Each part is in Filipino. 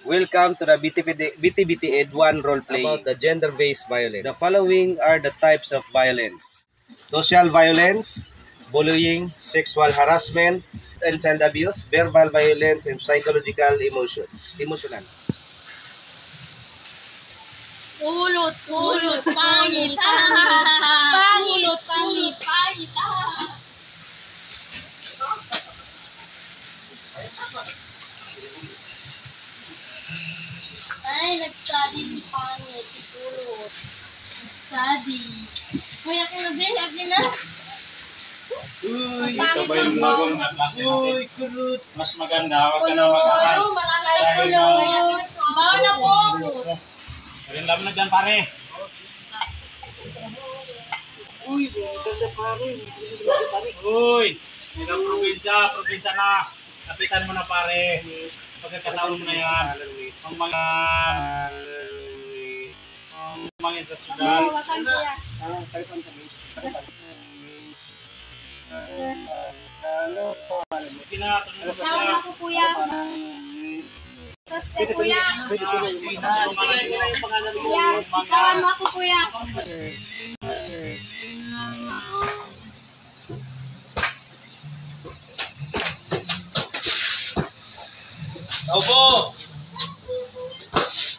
Welcome to the BTBT Ed 1 role playing about the gender-based violence. The following are the types of violence: social violence, bullying, sexual harassment and child abuse, verbal violence, and psychological emotional. Ulot, pangit, pangit, pangit. Ay, nag-study si pangit, si Ulot. Nag-study. Kuya ka na, Ben, lagi na. Uy, ito ba yung bagong klase natin? Uy, kulot. Mas maganda, huwag ka na mag-akal. Maramay kulot. Bawa na po. Rin lang na dyan, pare. Uy, ganda pare. Uy, hanggang probinsya na. Kapitan mo na, pare. Pagkakataon mo na yan. Ang mga sa syudad. Tawag ako, kuya. Kuya. Tawag mo ako, kuya. Opo!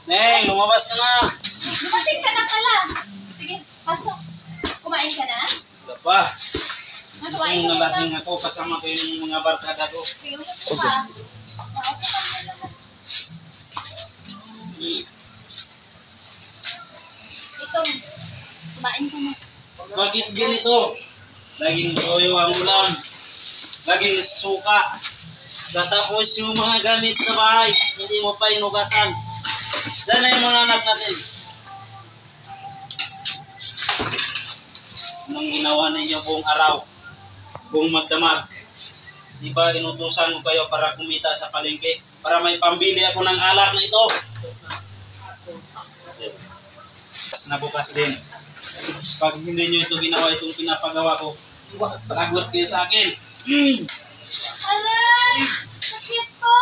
Neng, lumabas ka na! Dumating ka na pala. Sige, pasok. Kumain ka na? Wala pa. Kumain ka na. Nalasing ako kasama ko yung mga barkada ko. Sige, upo ka. Ito, kumain ka na. Bakit ganito? Laging toyo ang ulam. Laging suka. Tatapos yung mga gamit sa bahay. Hindi mo pa inugasan. Dahil na yung mga anak natin. Anong ginawa ninyo buong araw? Buong magdamag? Di ba inutusan ko kayo para kumita sa palengke? Para may pambili ako ng alak na ito? Bukas na bukas din. Pag hindi nyo ito ginawa, itong pinapagawa ko, lagot kayo sa akin. Aray! Sakit po!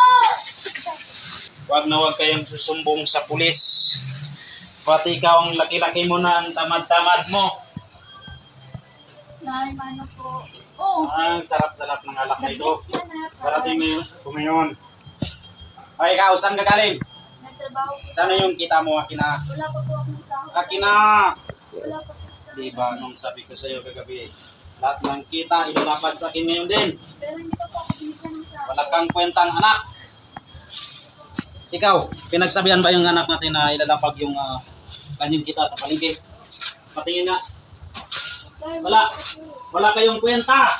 Huwag na huwag kayong susumbong sa pulis. Pati ikaw ang laki-laki mo na ang tamad-tamad mo. Nay, mano po. Oh, Ang sarap-sarap ng alak na ito. nag-bless ka na. Parating na kumayon. Ay, ikaw, saan ka galing? Nagtrabaho po. Sana yung kita mo, akin na. Wala pa po akong sahod. Akin na! Wala pa po. Diba, nung sabi ko sa'yo kagabi, lahat ng kita, ilalapag sa akin ngayon din. Pero hindi pa po ako binigyan ng sahod. Wala kang kwentang anak. Ikaw, pinagsabihan ba yung anak natin na ilalapag yung kanyang kita sa palengke? Patingin nga. Dahil Wala. Wala kayong kwenta.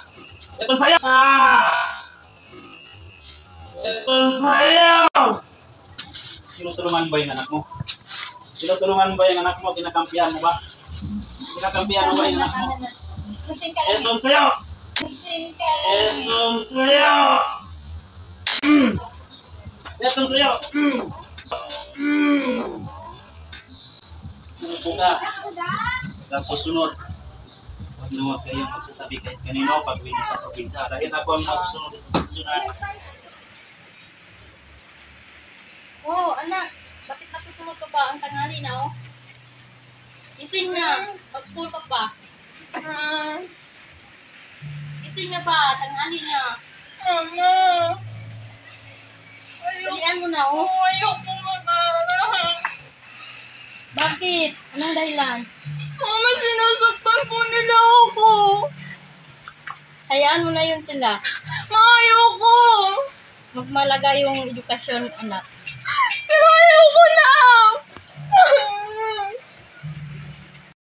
Ito sa'yo. Ito sa'yo. Tinutulungan ba yung anak mo? Tinutulungan ba yung anak mo? Kinakampihan mo ba? Kinakampihan mo ba yung anak mo? Kusing ka lang. Ito sa'yo. Kusing ka lang. Ito sa'yo. Ito sa'yo. Ano ka? Sa susunod, huwag na huwag kayong magsasabi kahit kanino pag win sa probinsya. Dahil ako ang magsunod dito sa syudad. Oh, anak. Bakit natutulog ka ba ang tanghali na, oh? Gising na. Mag-school ka pa. Gising na ba? Tanghali na. Mama. Dalian mo na, oh. Ayoko mag-aaral. Bakit? Anong dahilan? Mama, sinasaktan po nila ako. Hayaan mo na yun sila. Ayoko. Mas malaga yung edukasyon, anak. Pero ayoko na.